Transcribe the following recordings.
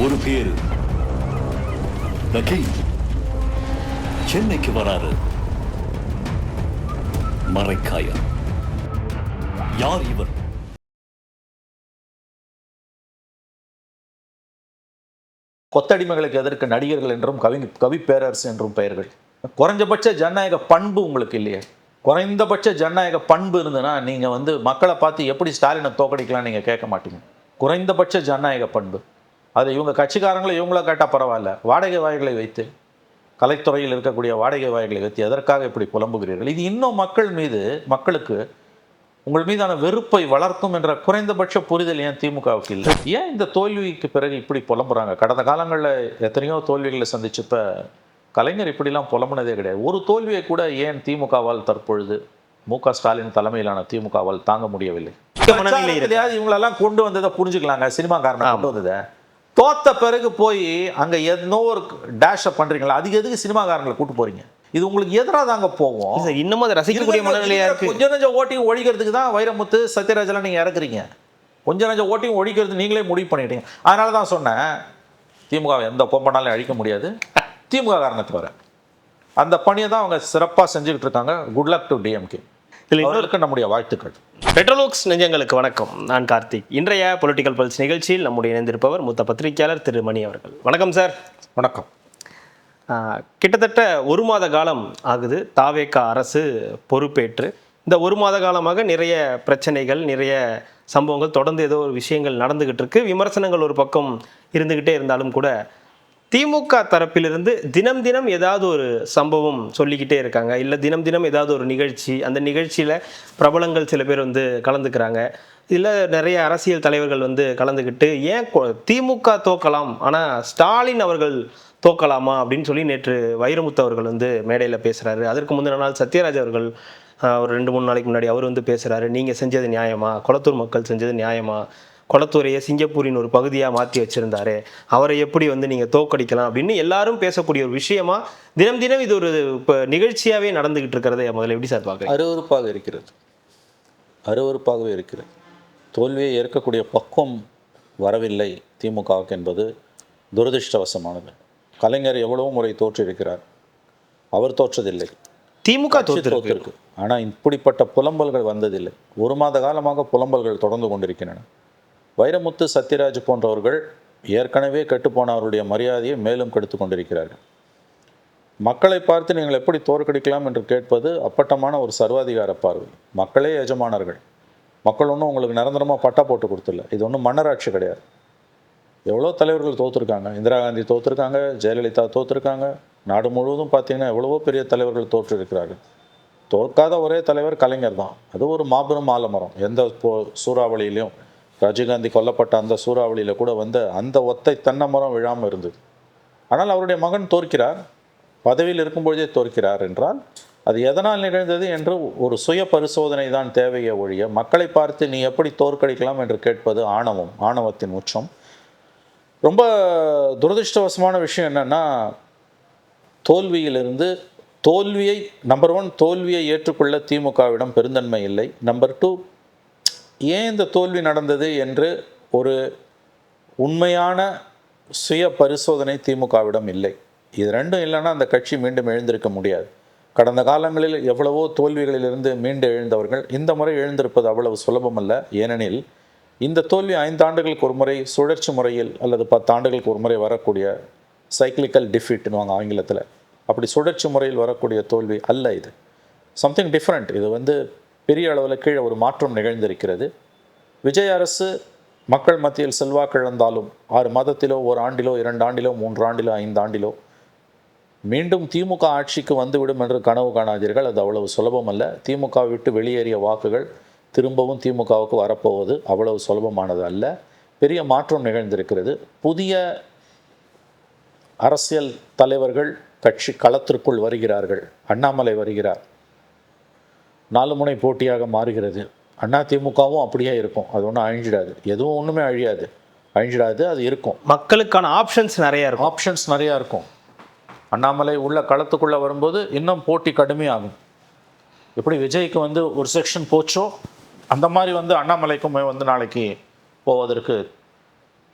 ஒரு பேரு The King. சென்னைக்கு வராரு. மரைக்காயா. யார் இவர்? கொத்தடிமைகளுக்கு எதற்கு நடிகர்கள் என்றும் கவி பேரரசு என்றும் பெயர்கள். குறைஞ்சபட்ச ஜனநாயக பண்பு உங்களுக்கு இல்லையே? குறைந்தபட்ச ஜனநாயக பண்பு இருந்ததுன்னா நீங்கள் மக்களை பார்த்து எப்படி ஸ்டாலினை தோக்கடிக்கலாம் நீங்கள் கேட்க மாட்டீங்க. குறைந்தபட்ச ஜனநாயக பண்பு அது இவங்க கட்சிக்காரங்களை இவங்கள கேட்டால் பரவாயில்ல, வாடகை வாய்களை வைத்து, கலைத்துறையில் இருக்கக்கூடிய வாடகை வாய்களை வைத்து எதற்காக இப்படி புலம்புகிறீர்கள்? இது இன்னும் மக்களுக்கு உங்கள் மீதான வெறுப்பை வளர்க்கும் என்ற குறைந்தபட்ச புரிதல் ஏன் திமுகவுக்கு இல்லை? ஏன் இந்த தோல்விக்கு பிறகு இப்படி புலம்புறாங்க? கடந்த காலங்களில் எத்தனையோ தோல்விகளை சந்திச்சப்ப கலைஞர் இப்படிலாம் புலம்புனதே கிடையாது. ஒரு தோல்வியை கூட ஏன் திமுகவால் தற்பொழுது மு.க. ஸ்டாலின் தலைமையிலான திமுகவால் தாங்க முடியவில்லை? இவங்களெல்லாம் கொண்டு வந்ததை புரிஞ்சுக்கலாங்க. சினிமாக்காரனை கொண்டு வந்ததை தோத்த பிறகு போய் அங்கே ஏதோ ஒரு டேஷை பண்ணுறீங்களா? அதுக்கு எதுக்கு சினிமாக்காரங்களை கூட்டு போறீங்க? இது உங்களுக்கு எதிராக தாங்க போகும். இன்னமும் அதை ரசிக்கக்கூடிய மனநிலையா இருக்கு. கொஞ்சம் நஞ்சம் ஓட்டிங் ஒழிக்கிறதுக்கு தான் வைரமுத்து, சத்யராஜெல்லாம் நீங்கள் இறக்குறீங்க. கொஞ்சம் நஞ்சம் ஓட்டிங் ஒழிக்கிறது நீங்களே முடிவு பண்ணிட்டீங்க. அதனால தான் சொன்னேன், திமுக எந்த கொம்பனாலும் அழிக்க முடியாது, திமுக காரணத்தை வர அந்த பணியை தான் அவங்க சிறப்பாக செஞ்சுக்கிட்டு இருக்காங்க. Good luck to DMK. இதில் இன்னொருக்கு நம்முடைய வாழ்த்துக்கள். பெட்ரோலுக்ஸ் நெஞ்சங்களுக்கு வணக்கம். நான் கார்த்திக். இன்றைய பொலிட்டிக்கல் பல்ஸ் நிகழ்ச்சியில் நம்முடைய இணைந்திருப்பவர் மூத்த பத்திரிகையாளர் திரு மணி அவர்கள். வணக்கம் சார். வணக்கம். கிட்டத்தட்ட ஒரு மாத காலம் ஆகுது தாவேக அரசு பொறுப்பேற்று. இந்த ஒரு மாத காலமாக நிறைய பிரச்சனைகள், நிறைய சம்பவங்கள், தொடர்ந்து ஏதோ ஒரு விஷயங்கள் நடந்துகிட்டு இருக்கு. விமர்சனங்கள் ஒரு பக்கம் இருந்துகிட்டே இருந்தாலும் கூட திமுக தரப்பிலிருந்து தினம் தினம் ஏதாவது ஒரு சம்பவம் சொல்லிக்கிட்டே இருக்காங்க. இல்லை தினம் தினம் ஏதாவது ஒரு நிகழ்ச்சி, அந்த நிகழ்ச்சியில் பிரபலங்கள் சில பேர் கலந்துக்கிறாங்க. இதில் நிறைய அரசியல் தலைவர்கள் கலந்துக்கிட்டு ஏன் திமுக தோக்கலாம் ஆனால் ஸ்டாலின் அவர்கள் தோக்கலாமா அப்படின்னு சொல்லி நேற்று வைரமுத்து அவர்கள் மேடையில் பேசுகிறாரு. அதற்கு முந்தின நாள் சத்யராஜ் அவர்கள் ஒரு 2-3 நாளைக்கு முன்னாடி அவர் பேசுகிறாரு. நீங்கள் செஞ்சது நியாயமா? கொளத்தூர் மக்கள் செஞ்சது நியாயமா? கொளத்தூரையை சிங்கப்பூரின் ஒரு பகுதியாக மாற்றி வச்சுருந்தாரு, அவரை எப்படி நீங்கள் தோக்கடிக்கலாம் அப்படின்னு எல்லாரும் பேசக்கூடிய ஒரு விஷயமா தினம் தினம் இது ஒரு இப்போ நிகழ்ச்சியாகவே நடந்துக்கிட்டு இருக்கிறத முதல்ல எப்படி சார் பார்க்குறீங்க? அருவருப்பாகவே இருக்கிறது. தோல்வியை ஏற்கக்கூடிய பக்குவம் வரவில்லை திமுகவுக்கு என்பது துரதிருஷ்டவசமானது. கலைஞர் எவ்வளவு முறை தோற்றிருக்கிறார், அவர் தோற்றதில்லை, திமுக தோற்றிருக்கு. ஆனால் இப்படிப்பட்ட புலம்பல்கள் வந்ததில்லை. ஒரு மாத காலமாக புலம்பல்கள் தொடர்ந்து கொண்டிருக்கின்றன. வைரமுத்து, சத்யராஜ் போன்றவர்கள் ஏற்கனவே கெட்டுப்போனவருடைய மரியாதையை மேலும் கெடுத்து கொண்டிருக்கிறார்கள். மக்களை பார்த்து நீங்கள் எப்படி தோற்கடிக்கலாம் என்று கேட்பது அப்பட்டமான ஒரு சர்வாதிகார பார்வை. மக்களே எஜமானர்கள். மக்கள் ஒன்றும் உங்களுக்கு நிரந்தரமாக பட்டா போட்டு கொடுத்துடல. இது ஒன்றும் மன்னராட்சி கிடையாது. எவ்வளோ தலைவர்கள் தோற்றுருக்காங்க. இந்திரா காந்தி தோற்றுருக்காங்க, ஜெயலலிதா தோற்றுருக்காங்க. நாடு முழுவதும் பார்த்தீங்கன்னா எவ்வளவோ பெரிய தலைவர்கள் தோற்றிருக்கிறார்கள். தோற்காத ஒரே தலைவர் கலைஞர் தான். அது ஒரு மாபெரும் ஆலமரம். எந்த சூறாவளியிலையும், ராஜீவ்காந்தி கொல்லப்பட்ட அந்த சூறாவளியில் கூட அந்த ஒத்தை தென்னை மரம் விழாமல் இருந்தது. ஆனால் அவருடைய மகன் தோற்கிறார், பதவியில் இருக்கும்பொழுதே தோற்கிறார் என்றால் அது எதனால் நிகழ்ந்தது என்று ஒரு சுய பரிசோதனை தான் தேவையே ஒழிய மக்களை பார்த்து நீ எப்படி தோற்கடிக்கலாம் என்று கேட்பது ஆணவம், ஆணவத்தின் உச்சம். ரொம்ப துரதிருஷ்டவசமான விஷயம் என்னென்னா, தோல்வியை நம்பர் 1 தோல்வியை ஏற்றுக்கொள்ள திமுகவிடம் பெருந்தன்மை இல்லை. நம்பர் 2 ஏன் இந்த தோல்வி நடந்தது என்று ஒரு உண்மையான சுய பரிசோதனை திமுகவிடம் இல்லை. இது ரெண்டும் இல்லைன்னா அந்த கட்சி மீண்டும் எழுந்திருக்க முடியாது. கடந்த காலங்களில் எவ்வளவோ தோல்விகளிலிருந்து மீண்டு எழுந்தவர்கள் இந்த முறை எழுந்திருப்பது அவ்வளவு சுலபமல்ல. ஏனெனில் இந்த தோல்வி 5 ஆண்டுகளுக்கு ஒரு முறை சுழற்சி முறையில் அல்லது 10 ஆண்டுகளுக்கு ஒரு முறை வரக்கூடிய சைக்கிளிக்கல் டிஃபீட்னுவாங்க ஆங்கிலத்தில். அப்படி சுழற்சி முறையில் வரக்கூடிய தோல்வி அல்ல. இது சம்திங் டிஃப்ரெண்ட். இது பெரிய அளவில் கீழே ஒரு மாற்றம் நிகழ்ந்திருக்கிறது. விஜய் அரசு மக்கள் மத்தியில் செல்வாக்கு இழந்தாலும் 6 மாதத்திலோ, 1 ஆண்டிலோ, 2 ஆண்டிலோ, 3 ஆண்டிலோ, 5 ஆண்டிலோ மீண்டும் திமுக ஆட்சிக்கு வந்துவிடும் என்று கனவு காணாதீர்கள். அது அவ்வளவு சுலபம் அல்ல. திமுக விட்டு வெளியேறிய வாக்குகள் திரும்பவும் திமுகவுக்கு வரப்போவது அவ்வளவு சுலபமானது அல்ல. பெரிய மாற்றம் நிகழ்ந்திருக்கிறது. புதிய அரசியல் தலைவர்கள் கட்சி களத்திற்குள் வருகிறார்கள். அண்ணாமலை வருகிறார். 4 முனை போட்டியாக மாறுகிறது. அதிமுகவும் அப்படியே இருக்கும். அது ஒன்றும் அழிஞ்சிடாது. எதுவும் ஒன்றுமே அழிஞ்சிடாது. அது இருக்கும். மக்களுக்கான ஆப்ஷன்ஸ் நிறையா இருக்கும். அண்ணாமலை உள்ள களத்துக்குள்ளே வரும்போது இன்னும் போட்டி கடுமையாகும். எப்படி விஜய்க்கு ஒரு செக்ஷன் போச்சோ அந்த மாதிரி அண்ணாமலைக்கும் நாளைக்கு போவதற்கு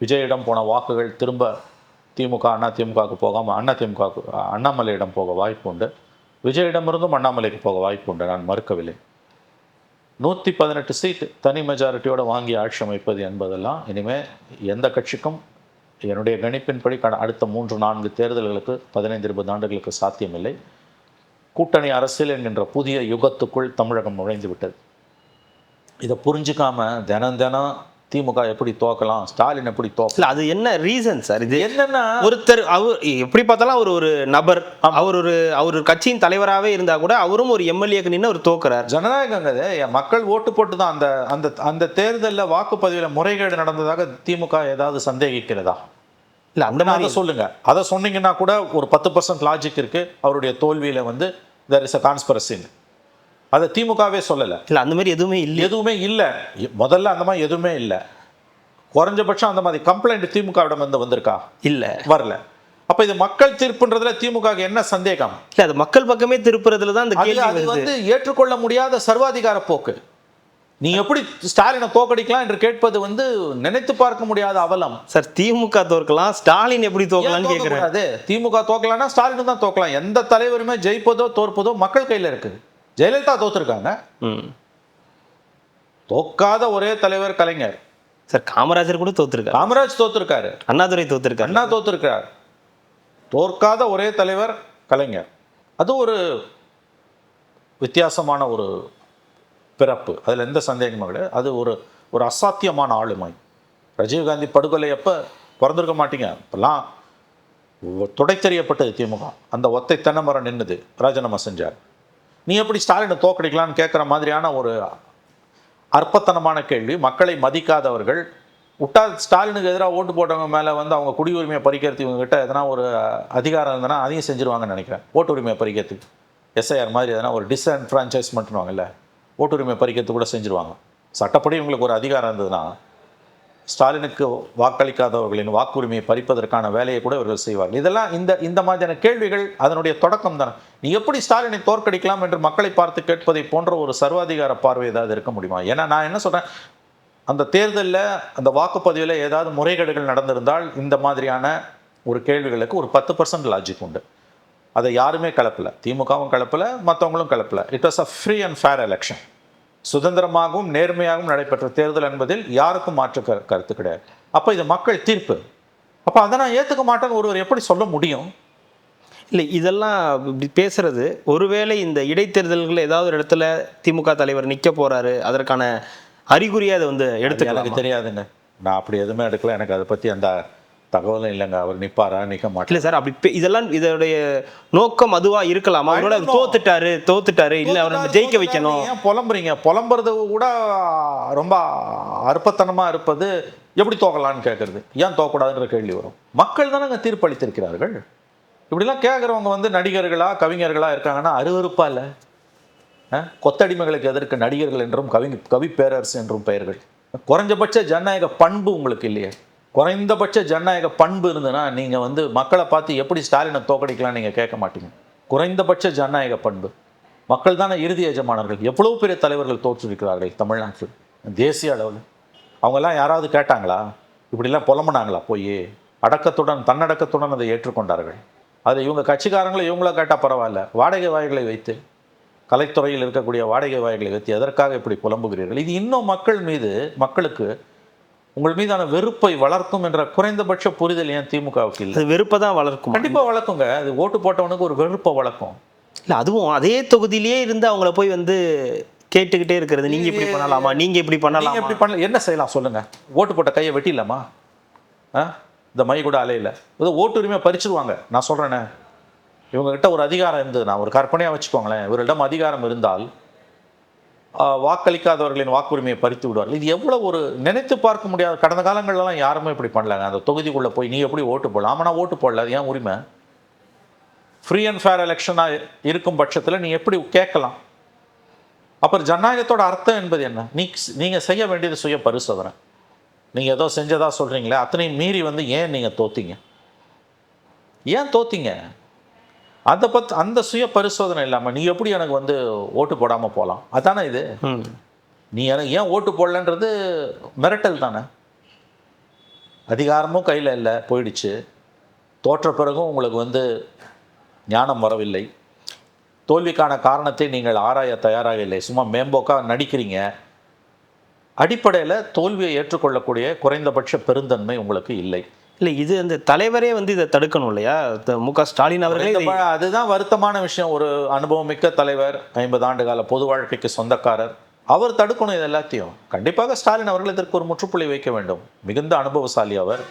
விஜயிடம் போன வாக்குகள் திரும்ப திமுக அதிமுகவுக்கு போகாமல் அதிமுகவுக்கு அண்ணாமலையிடம் போக வாய்ப்பு உண்டு. விஜயிடமிருந்தும் அண்ணாமலைக்கு போக வாய்ப்பு உண்டு, நான் மறுக்கவில்லை. 118 சீட் தனி மெஜாரிட்டியோடு வாங்கி ஆட்சி அமைப்பது என்பதெல்லாம் இனிமேல் எந்த கட்சிக்கும் என்னுடைய கணிப்பின்படி அடுத்த 3-4 தேர்தல்களுக்கு 15-20 ஆண்டுகளுக்கு சாத்தியமில்லை. கூட்டணி அரசியல் என்கின்ற புதிய யுகத்துக்குள் தமிழகம் நுழைந்து விட்டது. இதை புரிஞ்சுக்காம தினம் திமுக எப்படி தோக்கலாம், ஸ்டாலின் எப்படி தோக்கல, அது என்ன ரீசன் சார்? இது என்னன்னா ஒருத்தர் அவர் எப்படி பார்த்தாலும் அவர் ஒரு நபர், அவர் கட்சியின் தலைவராகவே இருந்தா கூட அவரும் ஒரு எம்எல்ஏக்கு நின்று அவர் தோக்குறார். ஜனநாயகங்கிறது மக்கள் ஓட்டு போட்டு தான். அந்த அந்த அந்த தேர்தலில் வாக்குப்பதிவில் முறைகேடு நடந்ததாக திமுக ஏதாவது சந்தேகிக்கிறதா? இல்லை அந்த மாதிரி சொல்லுங்க. அதை சொன்னீங்கன்னா கூட ஒரு 10% லாஜிக் இருக்கு. அவருடைய தோல்வியில there is a conspiracy. அதை திமுகவே சொல்லலை. இல்லை அந்த மாதிரி எதுவுமே இல்லை. முதல்ல அந்த மாதிரி எதுவுமே இல்லை. குறைஞ்சபட்சம் அந்த மாதிரி கம்ப்ளைண்ட் திமுகவிடம் வந்திருக்கா? இல்லை, வரல. அப்ப இது மக்கள் தீர்ப்புன்றதுல திமுக என்ன சந்தேகம்? இல்லை, அது மக்கள் பக்கமே திருப்புறதுல தான் அது ஏற்றுக்கொள்ள முடியாத சர்வாதிகார போக்கு. நீ எப்படி ஸ்டாலினை தோக்கடிக்கலாம் என்று கேட்பது நினைத்து பார்க்க முடியாத அவலம். சார், திமுக தோற்கலாம், ஸ்டாலின் எப்படி தோக்கலாம்னு கேட்குறாரு. திமுக தோக்கலாம்னா ஸ்டாலின் தான் தோக்கலாம். எந்த தலைவருமே ஜெயிப்பதோ தோற்பதோ மக்கள் கையில் இருக்குது. ஜெயலலிதா தோத்துருக்காங்க. தோக்காத ஒரே தலைவர் கலைஞர். சார், காமராஜர் கூட தோத்துருக்காரு. காமராஜ் தோத்துருக்காரு. அண்ணாதுரை தோத்துருக்காரு. அண்ணா தோத்துருக்கார். தோற்காத ஒரே தலைவர் கலைஞர். அது ஒரு வித்தியாசமான ஒரு பிறப்பு, அதில் எந்த சந்தேகமும் கிடையாது. அது ஒரு அசாத்தியமான ஆளுமை. ராஜீவ்காந்தி படுகொலை அப்போ பிறந்திருக்க மாட்டீங்க. இப்பெல்லாம் துடை தெரியப்பட்டது திமுக. அந்த ஒத்தை தென்னமரம் நின்றுது, ராஜினாமா செஞ்சார். நீ எப்படி ஸ்டாலினை தோக்கடிக்கலான்னு கேட்குற மாதிரியான ஒரு அற்பத்தனமான கேள்வி. மக்களை மதிக்காதவர்கள் விட்டா ஸ்டாலினுக்கு எதிராக ஓட்டு போட்டவங்க மேலே அவங்க குடியுரிமையை பறிக்கிறதுக்கு இவங்ககிட்ட எதனா ஒரு அதிகாரம் இருந்ததுன்னா அதையும் செஞ்சுருவாங்கன்னு நினைக்கிறேன். ஓட்டு உரிமையை பறிக்கிறதுக்கு எஸ்ஐஆர் மாதிரி எதனா ஒரு டிஸ்என்ஃப்ரான்ச்சைஸ்மெண்ட்னுவாங்கல்ல, ஓட்டு உரிமை பறிக்கிறதுக்கு கூட செஞ்சுருவாங்க. சட்டப்படி இவங்களுக்கு ஒரு அதிகாரம் இருந்ததுன்னா ஸ்டாலினுக்கு வாக்களிக்காதவர்களின் வாக்குரிமையை பறிப்பதற்கான வேலையை கூட இவர்கள் செய்வார்கள். இதெல்லாம் இந்த மாதிரியான கேள்விகள் அதனுடைய தொடக்கம் தானே. நீ எப்படி ஸ்டாலினை தோற்கடிக்கலாம் என்று மக்களை பார்த்து கேட்பதை போன்ற ஒரு சர்வாதிகார பார்வை ஏதாவது இருக்க முடியுமா? ஏன்னா நான் என்ன சொல்கிறேன், அந்த தேர்தலில் அந்த வாக்குப்பதிவில் ஏதாவது முறைகேடுகள் நடந்திருந்தால் இந்த மாதிரியான ஒரு கேள்விகளுக்கு ஒரு 10% லாஜிக் உண்டு. அதை யாருமே கலப்பல, திமுகவும் கலப்பல, மற்றவங்களும் கலப்பல. It was a free and fair election. சுதந்திரமாகவும் நேர்மையாகவும் நடைபெற்ற தேர்தல் என்பதில் யாருக்கும் மாற்று கருத்து கிடையாது. அப்போ இது மக்கள் தீர்ப்பு. அப்போ அதை நான் ஏற்றுக்க மாட்டேன்னு ஒருவர் எப்படி சொல்ல முடியும்? இல்லை, இதெல்லாம் இப்படி பேசுறது, ஒருவேளை இந்த இடைத்தேர்தல்கள் ஏதாவது ஒரு இடத்துல திமுக தலைவர் நிற்க போறாரு, அதற்கான அறிகுறியை அதை எடுத்துக்கலாம். எனக்கு தெரியாதுங்க, நான் அப்படி எதுவுமே எடுக்கல. எனக்கு அதை பற்றி அந்த தகவலும் இல்லைங்க. அவர் நிற்பாரா நிற்க மாட்டார். இல்லை சார், அப்படி இதெல்லாம் இதோடைய நோக்கம் அதுவாக இருக்கலாமா? அவரோட தோத்துட்டாரு இல்லை அவர் நம்ம ஜெயிக்க வைக்கணும். ஏன் புலம்புறீங்க? புலம்புறது கூட ரொம்ப அற்பத்தனமாக இருப்பது எப்படி தோக்கலான்னு கேட்குறது. ஏன் தோக்கக்கூடாதுன்ற கேள்வி வரும். மக்கள் தானே தீர்ப்பளித்திருக்கிறார்கள். இப்படிலாம் கேட்குறவங்க நடிகர்களா கவிஞர்களா இருக்காங்கன்னா அருவருப்பா இல்லை? கொத்தடிமைகளுக்கு எதற்கு நடிகர்கள் என்றும் கவி பேரரசு என்றும் பெயர்கள். குறைஞ்சபட்ச ஜனநாயக பண்பு உங்களுக்கு இல்லையே? குறைந்தபட்ச ஜனநாயக பண்பு இருந்ததுன்னா நீங்கள் மக்களை பார்த்து எப்படி ஸ்டாலினை தோக்கடிக்கலாம் நீங்கள் கேட்க மாட்டீங்க. குறைந்தபட்ச ஜனநாயக பண்பு. மக்கள் தானே இறுதி எஜமானர்கள். எவ்வளோ பெரிய தலைவர்கள் தோற்றுருக்கிறார்கள் தமிழ்நாட்டில், தேசிய அளவில். அவங்கெல்லாம் யாராவது கேட்டாங்களா? இப்படிலாம் புலம்புனாங்களா? போய் அடக்கத்துடன் தன்னடக்கத்துடன் அதை ஏற்றுக்கொண்டார்கள். அது இவங்க கட்சிக்காரங்களை இவங்கள கேட்டால் பரவாயில்ல, வாடகை வாய்களை வைத்து, கலைத்துறையில் இருக்கக்கூடிய வாடகை வாய்களை வைத்து எதற்காக இப்படி புலம்புகிறீர்கள்? இது இன்னும் மக்களுக்கு உங்கள் மீதான வெறுப்பை வளர்க்கும் என்ற குறைந்தபட்ச புரிதல் ஏன் திமுகவுக்கு இல்லை? அது வெறுப்பை தான் வளர்க்கும். கண்டிப்பாக வளர்க்குங்க. அது ஓட்டு போட்டவனுக்கு ஒரு வெறுப்பை வளர்க்கும். இல்லை, அதுவும் அதே தொகுதியிலேயே இருந்து அவங்கள போய் கேட்டுக்கிட்டே இருக்கிறது. நீங்கள் இப்படி பண்ணலாமா, நீங்கள் இப்படி பண்ணலாம், இப்படி பண்ணல, என்ன செய்யலாம் சொல்லுங்கள்? ஓட்டு போட்ட கையை வெட்டிடலாமா? இந்த மை கூட அலையில ஏதோ ஓட்டு உரிமையை பறிச்சிருவாங்க. நான் சொல்கிறேனே, இவங்ககிட்ட ஒரு அதிகாரம் இருந்தது, நான் ஒரு கற்பனையாக வச்சுக்கோங்களேன், இவரிடம் அதிகாரம் இருந்தால் வாக்களிக்காதவர்களின் வாக்குரிமையை பறித்து விடுவார்கள். இது எவ்வளோ ஒரு நினைத்து பார்க்க முடியாத. கடந்த காலங்கள்லாம் யாருமே இப்படி பண்ணலாங்க. அந்த தொகுதிக்குள்ளே போய் நீ எப்படி ஓட்டு போடலாம்? ஆமாம், நான் ஓட்டு போடல, அது ஏன் உரிமை? ஃப்ரீ அண்ட் ஃபேர் எலெக்ஷனாக இருக்கும் பட்சத்தில் நீ எப்படி கேட்கலாம்? அப்புறம் ஜனநாயகத்தோட அர்த்தம் என்பது என்ன? நீங்கள் செய்ய வேண்டியது சுய பரிசோதனை. நீங்கள் ஏதோ செஞ்சதா சொல்கிறீங்களே, அத்தனையும் மீறி ஏன் நீங்கள் தோத்தீங்க? ஏன் தோத்தீங்க? அந்த சுய பரிசோதனை இல்லாமல் நீ எப்படி எனக்கு ஓட்டு போடாமல் போகலாம்? அதானே இது. நீ எனக்கு ஏன் ஓட்டு போடலன்றது மிரட்டல் தானே. அதிகாரமும் கையில் இல்லை, போயிடுச்சு. தோற்ற பிறகும் உங்களுக்கு வந்து ஞானம் வரவில்லை. தோல்விக்கான காரணத்தை நீங்கள் ஆராய தயாராக இல்லை, சும்மா மேம்போக்காக நடிக்கிறீங்க. அடிப்படையில் தோல்வியை ஏற்றுக்கொள்ளக்கூடிய குறைந்தபட்ச பெருந்தன்மை உங்களுக்கு இல்லை. இல்லை, இது அந்த தலைவரே வந்து இதை தடுக்கணும் இல்லையா? மு.க. ஸ்டாலின் அவர்களே அதுதான் வருத்தமான விஷயம். ஒரு அனுபவமிக்க தலைவர், 50 ஆண்டு கால பொது வாழ்க்கைக்கு சொந்தக்காரர், அவர் தடுக்கணும் இது எல்லாத்தையும். கண்டிப்பாக ஸ்டாலின் அவர்கள் இதற்கு ஒரு முற்றுப்புள்ளி வைக்க வேண்டும். மிகுந்த அனுபவசாலி அவர்.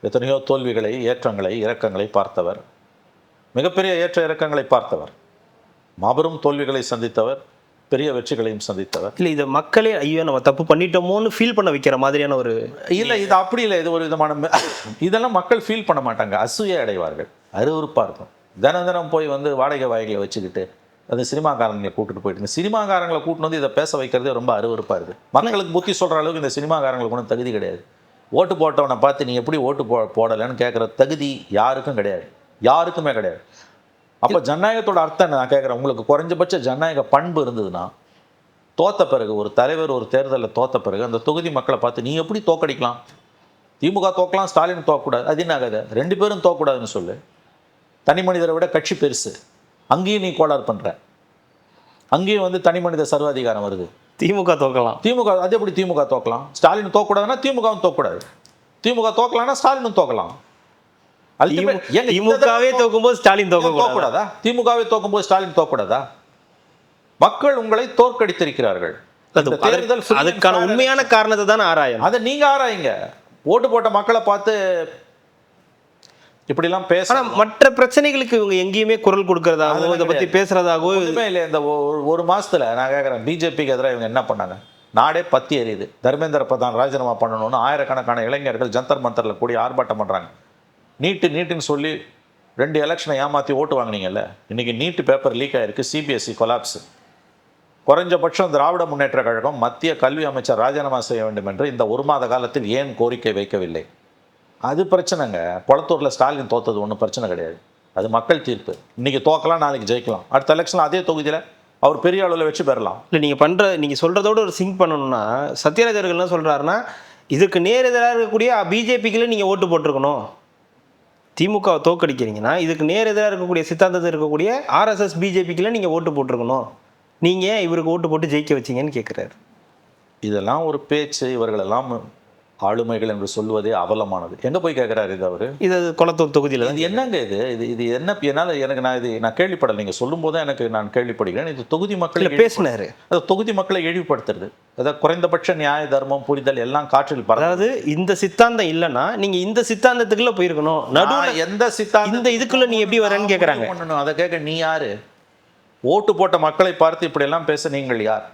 எத்தனையோ தோல்விகளை, ஏற்றங்களை, இறக்கங்களை பார்த்தவர். மிகப்பெரிய ஏற்ற இறக்கங்களை பார்த்தவர். மாபெரும் தோல்விகளை சந்தித்தவர், பெரிய வெற்றிகளையும் சந்தித்தவர். இல்லை, இதை மக்களே ஐயோ நம்ம தப்பு பண்ணிட்டோமோன்னு ஃபீல் பண்ண வைக்கிற மாதிரியான ஒரு இல்லை, இது அப்படி இல்லை. இது ஒரு விதமான இதெல்லாம் மக்கள் ஃபீல் பண்ண மாட்டாங்க, அசூயை அடைவார்கள், அருவருப்பாக இருக்கும். தினம் தினம் போய் வந்து வாடகை வாய்களை வச்சுக்கிட்டு அது சினிமாக்காரங்களை கூட்டிட்டு போயிட்டு சினிமாக்காரங்களை கூட்டிட்டு வந்து இதை பேச வைக்கிறதே ரொம்ப அருவருப்பாக இருக்குது. மக்களுக்கு புத்தி சொல்கிற அளவுக்கு இந்த சினிமாக்காரங்களுக்கு ஒன்றும் தகுதி கிடையாது. ஓட்டு போட்டவனை பார்த்து நீ எப்படி ஓட்டு போடலைன்னு கேட்குற தகுதி யாருக்கும் கிடையாது, யாருக்குமே கிடையாது. அப்போ ஜனநாயகத்தோட அர்த்தம் என்ன நான் கேட்குறேன். உங்களுக்கு குறைஞ்சபட்ச ஜனநாயக பண்பு இருந்ததுன்னா, தோத்த பிறகு ஒரு தலைவர் ஒரு தேர்தலில் தோத்த பிறகு அந்த தொகுதி மக்களை பார்த்து நீ எப்படி தோக்கடிக்கலாம், திமுக தோக்கலாம், ஸ்டாலின் தோக்கக்கூடாது, அது என்ன ஆகாது, 2 பேரும் தோக்கக்கூடாதுன்னு சொல்லு. தனி மனிதரை விட கட்சி பெருசு, அங்கேயும் நீ கோளாறு பண்ணுற, அங்கேயும் வந்து தனி மனித சர்வாதிகாரம் வருது. திமுக தோக்கலாம், திமுக அது எப்படி திமுக தோக்கலாம்? ஸ்டாலின் தோக்கக்கூடாதுன்னா திமுகவும் தோக்கக்கூடாது, திமுக தோக்கலாம்னா ஸ்டாலினும் தோக்கலாம். திமுகவே தோக்கும்போது ஸ்டாலின் தோக்கக்கூடாதா? திமுகவே தோக்கும்போது ஸ்டாலின் தோக்கக்கூடாதா? மக்கள் உங்களை தோற்கடித்திருக்கிறார்கள். அதுக்கான உண்மையான காரணத்தை தான் ஆராயணும். அதை நீங்க ஆராயுங்க. ஓட்டு போட்ட மக்களை பார்த்து இப்படிலாம் பேச, மற்ற பிரச்சனைகளுக்கு இவங்க எங்கேயுமே குரல் கொடுக்கறதாகவோ இதை பத்தி பேசுறதாகவோ எதுவுமே இல்லை. இந்த ஒரு மாசத்துல நான் கேட்குறேன், பிஜேபிக்கு எதிராக இவங்க என்ன பண்ணாங்க? நாடே பத்தி எரியுது. தர்மேந்திர பிரதான் ராஜினாமா பண்ணணும்னு ஆயிரக்கணக்கான இளைஞர்கள் ஜந்தர் மந்தரில் கூடி ஆர்ப்பாட்டம் பண்ணுறாங்க. நீட்டுன்னு சொல்லி 2 எலெக்ஷனை ஏமாற்றி ஓட்டு வாங்கினீங்கல்ல. இன்றைக்கி நீட்டு பேப்பர் லீக் ஆகிருக்கு, சிபிஎஸ்சி கொலாப்ஸ். குறைஞ்சபட்சம் திராவிட முன்னேற்ற கழகம் மத்திய கல்வி அமைச்சர் ராஜினாமா செய்ய வேண்டும் என்று இந்த 1 மாத காலத்தில் ஏன் கோரிக்கை வைக்கவில்லை? அது பிரச்சனைங்க. குளத்தூரில் ஸ்டாலின் தோத்தது ஒன்றும் பிரச்சனை கிடையாது, அது மக்கள் தீர்ப்பு. இன்றைக்கி தோக்கலாம், நாளைக்கு ஜெயிக்கலாம். அடுத்த எலெக்ஷனில் அதே தொகுதியில் அவர் பெரிய அளவில் வச்சு பெறலாம். இல்லை, நீங்கள் சொல்கிறதோட ஒரு சிங்க் பண்ணணும்னா, சத்யராஜ் அவர்கள் என்ன சொல்கிறாருன்னா, இதுக்கு நேர் எதிராக இருக்கக்கூடிய பிஜேபிக்குள்ளே நீங்கள் ஓட்டு போட்டிருக்கணும். திமுகவை தோக்கடிக்கிறீங்கன்னா இதுக்கு நேர் எதிராக இருக்கக்கூடிய சித்தாந்தத்தில் இருக்கக்கூடிய ஆர்எஸ்எஸ் பிஜேபிக்குள்ள நீங்கள் ஓட்டு போட்டிருக்கணும், நீங்கள் இவருக்கு ஓட்டு போட்டு ஜெயிக்க வச்சிங்கன்னு கேட்குறாரு. இதெல்லாம் ஒரு பேச்சு. இவர்களெல்லாம் ஆளுமைகள் என்று சொல்வதே அவலமானது. எங்கே போய் கேட்குறாரு இது அவர்? இது குளத்தூர் தொகுதியில். இது என்னங்க இது என்ன? என்னால் நான் கேள்விப்படலை. நீங்கள் சொல்லும் போது நான் கேள்விப்படுகிறேன். இது தொகுதி மக்களை பேசினாரு. அது தொகுதி மக்களை இழிவுபடுத்துறது. அதாவது குறைந்தபட்ச நியாய தர்மம் புரிதல் எல்லாம் காற்றில் பறந்து. அதாவது இந்த சித்தாந்தம் இல்லைன்னா நீங்கள் இந்த சித்தாந்தத்துக்குள்ள போயிருக்கணும். நடுவில் எந்த சித்தாந்தம் இந்த இதுக்குள்ள நீ எப்படி வரேன்னு கேட்குறாங்க. அதை கேட்க நீ யாரு? ஓட்டு போட்ட மக்களை பார்த்து இப்படியெல்லாம் பேச நீங்கள் யார்?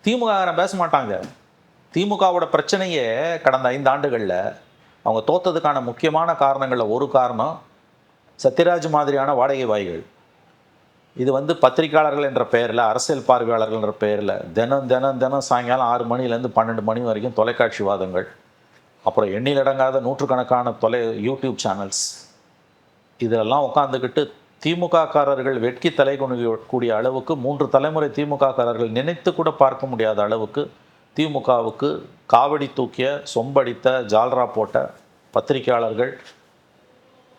திமுக பேச மாட்டாங்க. திமுகவோட பிரச்சனையே கடந்த 5 ஆண்டுகளில் அவங்க தோத்ததுக்கான முக்கியமான காரணங்களில் ஒரு காரணம் சத்யராஜ் மாதிரியான வாடகை வாய்கள். இது வந்து பத்திரிகையாளர்கள் என்ற பெயரில், அரசியல் பார்வையாளர்கள் என்ற பெயரில் தினம் சாயங்காலம் 6 மணிலேருந்து 12 மணி வரைக்கும் தொலைக்காட்சி வாதங்கள், அப்புறம் எண்ணிலடங்காத நூற்றுக்கணக்கான யூடியூப் சேனல்ஸ், இதெல்லாம் உட்காந்துக்கிட்டு திமுககாரர்கள் வெட்கி தலை குனியக்கூடிய அளவுக்கு 3 தலைமுறை திமுககாரர்கள் நினைத்து கூட பார்க்க முடியாத அளவுக்கு திமுகவுக்கு காவடி தூக்கிய, சொம்படித்த, ஜால்ரா போட்ட பத்திரிகையாளர்கள்,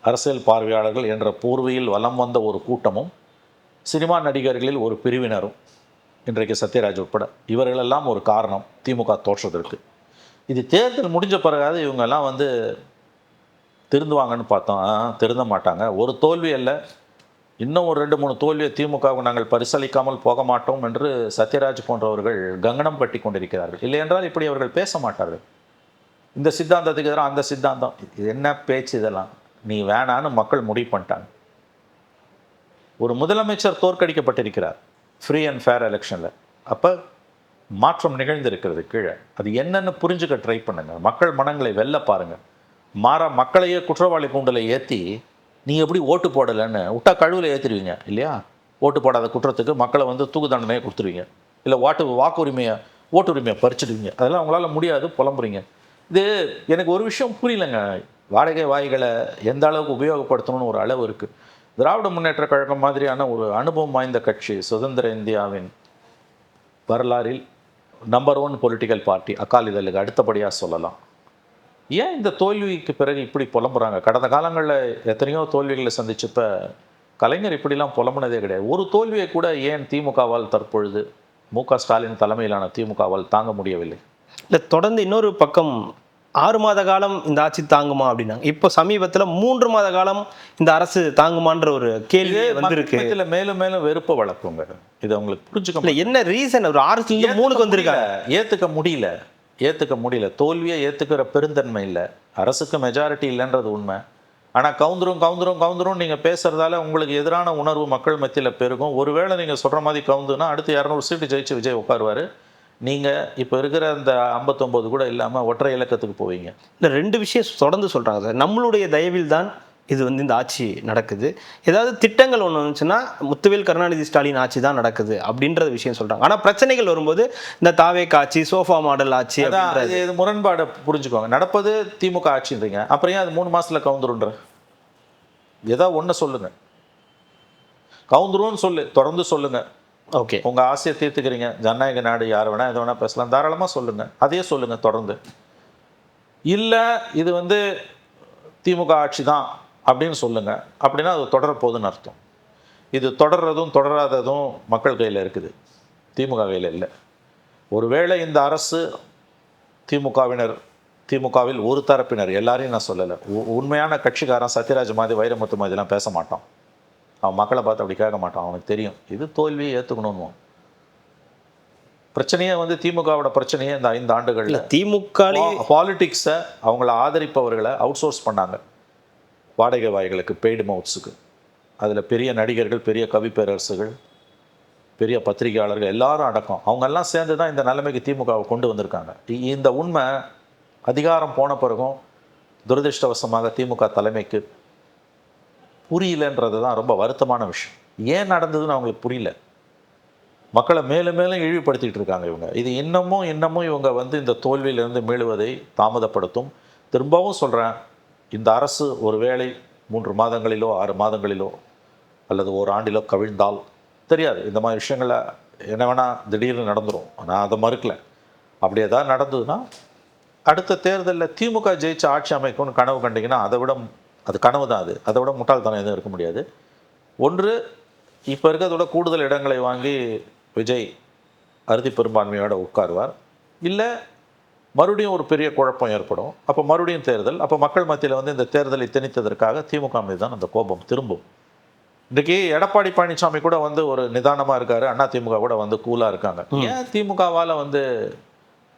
அரசியல் பார்வையாளர்கள் என்ற போர்வையில் வலம் வந்த ஒரு கூட்டமும், சினிமா நடிகர்களில் ஒரு பிரிவினரும், இன்றைக்கு சத்யராஜ் உட்பட, இவர்களெல்லாம் ஒரு காரணம் திமுக தோற்றதற்கு. இது தேர்தல் முடிஞ்ச பிறகாவது இவங்கெல்லாம் வந்து திருந்துவாங்கன்னு பார்த்தோம். திருந்த மாட்டாங்க. ஒரு தோல்வி அல்ல, இன்னும் ஒரு 2-3 தோல்வியை திமுகவுக்கு நாங்கள் பரிசளிக்காமல் போக மாட்டோம் என்று சத்யராஜ் போன்றவர்கள் கங்கணம் கட்டி கொண்டிருக்கிறார்கள். இல்லை என்றால் இப்படி அவர்கள் பேச மாட்டார்கள். இந்த சித்தாந்தத்துக்கு எதிராக அந்த சித்தாந்தம், இது என்ன பேச்சு இதெல்லாம்? நீ வேணான்னு மக்கள் முடிவு பண்ணிட்டாங்க. ஒரு முதலமைச்சர் தோற்கடிக்கப்பட்டிருக்கிறார் ஃப்ரீ அண்ட் ஃபேர் எலெக்ஷனில். அப்போ மாற்றம் நிகழ்ந்திருக்கிறது கீழே. அது என்னென்னு புரிஞ்சுக்க ட்ரை பண்ணுங்கள். மக்கள் மனங்களை வெல்ல பாருங்கள். மக்களையே குற்றவாளி கூண்டில் ஏற்றி நீ எப்படி ஓட்டு போடலைன்னு விட்டா கழுவில் ஏற்றிடுவீங்க இல்லையா? ஓட்டு போடாத குற்றத்துக்கு மக்களை வந்து தூக்கு தண்டனையை கொடுத்துருவீங்க, இல்லை ஓட்டு உரிமையை பறிச்சிடுவீங்க. அதெல்லாம் உங்களால் முடியாது, புலம்புறீங்க. இது எனக்கு ஒரு விஷயம் புரியலைங்க. வாடகை வாய்களை எந்த அளவுக்கு உபயோகப்படுத்தணும்னு ஒரு அளவு இருக்குது. திராவிட முன்னேற்ற கழகம் மாதிரியான ஒரு அனுபவம் வாய்ந்த கட்சி, சுதந்திர இந்தியாவின் வரலாறில் நம்பர் 1 பொலிட்டிக்கல் பார்ட்டி, அகாலிதளுக்கு அடுத்தபடியாக சொல்லலாம். ஏன் இந்த தோல்விக்கு பிறகு இப்படி புலம்புறாங்க? கடந்த காலங்களில் எத்தனையோ தோல்விகளை சந்திச்சப்ப கலைஞர் இப்படிலாம் புலம்புனதே கிடையாது. ஒரு தோல்வியை கூட ஏன் திமுகவால் தற்பொழுது மு.க.ஸ்டாலின் தலைமையிலான திமுகவால் தாங்க முடியவில்லை? இல்லை, தொடர்ந்து இன்னொரு பக்கம் 6 மாத காலம் இந்த ஆட்சி தாங்குமா அப்படின்னாங்க. இப்போ சமீபத்தில் 3 மாத காலம் இந்த அரசு தாங்குமான்ற ஒரு கேள்வி வந்திருக்கு. இதில் மேலும் மேலும் வெறுப்பை வளர்க்குங்க. இது அவங்களுக்கு புரிஞ்சுக்க இல்லை, என்ன ரீசன்? ஒரு 6லேருந்து 3க்கு வந்திருக்காங்க. ஏற்றுக்க முடியல. தோல்வியை ஏற்றுக்கிற பெருந்தன்மை இல்லை. அரசுக்கு மெஜாரிட்டி இல்லைன்றது உண்மை. ஆனால் கவுந்துரும் நீங்கள் பேசுகிறதால உங்களுக்கு எதிரான உணர்வு மக்கள் மத்தியில் பெருகும். ஒருவேளை நீங்கள் சொல்கிற மாதிரி கவுந்துனா அடுத்து 200 சீட்டு ஜெயிச்சு விஜய் உட்காருவார். நீங்கள் இப்போ இருக்கிற அந்த 59 கூட இல்லாமல் ஒற்றை இலக்கத்துக்கு போவீங்க. இந்த 2 விஷயம் தொடர்ந்து சொல்கிறாங்க சார். நம்மளுடைய தயவில் தான் இது இந்த ஆட்சி நடக்குது. ஏதாவது திட்டங்கள் ஒன்று வந்துச்சுன்னா முத்துவேல் கருணாநிதி ஸ்டாலின் ஆட்சி தான் நடக்குது அப்படின்ற விஷயம் சொல்கிறாங்க. ஆனால் பிரச்சனைகள் வரும்போது இந்த தாவேக் ஆட்சி, சோஃபா மாடல் ஆட்சி, இது முரண்பாடை புரிஞ்சுக்கோங்க. நடப்பது திமுக ஆட்சின்றீங்க, அப்புறம் ஏன் அது 3 மாதத்தில் கவுந்துருன்ற? ஏதாவது ஒன்று சொல்லுங்கள். கவுந்துருன்னு தொடர்ந்து சொல்லுங்கள். ஓகே, உங்கள் ஆசையை தீர்த்துக்கிறீங்க. ஜனநாயக நாடு, யார் வேணால் எது வேணால் பேசலாம், தாராளமாக சொல்லுங்கள். அதையே சொல்லுங்கள் தொடர்ந்து. இல்லை இது திமுக ஆட்சி தான் அப்படின்னு சொல்லுங்கள். அப்படின்னா அது தொடரப்போகுதுன்னு அர்த்தம். இது தொடர்றதும் தொடராததும் மக்கள் கையில் இருக்குது, திமுக கையில் இல்லை. ஒருவேளை இந்த அரசு திமுகவில் ஒரு தரப்பினர், எல்லாரையும் நான் சொல்லலை, உண்மையான கட்சிக்காரன் சத்யராஜ் மாதிரி வைரமுத்து மாதிரிலாம் பேச மாட்டான். அவன் மக்களை பார்த்து அப்படி கேட்க மாட்டான். அவனுக்கு தெரியும் இது தோல்வியை ஏற்றுக்கணும்னு. பிரச்சனையே திமுகவோட பிரச்சனையே இந்த 5 ஆண்டுகளில் திமுக பாலிடிக்ஸை அவங்கள ஆதரிப்பவர்களை அவுட் சோர்ஸ் பண்ணாங்க வாடகை வாய்களுக்கு, பெய்டு மவுத்ஸுக்கு. அதில் பெரிய நடிகர்கள், பெரிய கவி பேரரசுகள், பெரிய பத்திரிகையாளர்கள் எல்லாரும் அடக்கம். அவங்கெல்லாம் சேர்ந்து தான் இந்த நிலைமைக்கு திமுகவை கொண்டு வந்திருக்காங்க. இந்த உண்மை அதிகாரம் போன பிறகும் துரதிருஷ்டவசமாக திமுக தலைமைக்கு புரியலன்றது தான் ரொம்ப வருத்தமான விஷயம். ஏன் நடந்ததுன்னு அவங்களுக்கு புரியல. மக்களை மேலும் மேலும் இழிவுபடுத்திகிட்டு இருக்காங்க இவங்க. இது இன்னமும் இவங்க இந்த தோல்வியிலிருந்து மீளுவதை தாமதப்படுத்தும். திரும்பவும் சொல்கிறேன், இந்த அரசு ஒருவேளை 3 மாதங்களிலோ 6 மாதங்களிலோ அல்லது ஒரு ஆண்டிலோ கவிழ்ந்தால் தெரியாது. இந்த மாதிரி விஷயங்கள என்ன வேணால் திடீர்னு நடந்துடும். நான் அதை மறுக்கலை. அப்படி ஏதாவது நடந்ததுன்னா அடுத்த தேர்தலில் திமுக ஜெயிச்சு ஆட்சி அமைக்கும்னு கனவு கண்டிங்கன்னா அது கனவு தான். அதை விட முட்டாள்தனம் எதுவும் இருக்க முடியாது. ஒன்று, இப்போ இருக்கிறதோட கூடுதல் இடங்களை வாங்கி விஜய் அறுதி பெரும்பான்மையோட உட்காருவார். இல்லை மறுபடியும் ஒரு பெரிய குழப்பம் ஏற்படும். அப்போ மறுபடியும் தேர்தல். அப்போ மக்கள் மத்தியில் இந்த தேர்தலை திணித்ததற்காக திமுக மீது தான் அந்த கோபம் திரும்பும். இன்றைக்கி எடப்பாடி பழனிசாமி கூட ஒரு நிதானமாக இருக்கார். அண்ணா திமுக கூட கூலாக இருக்காங்க. ஏன் திமுகவால்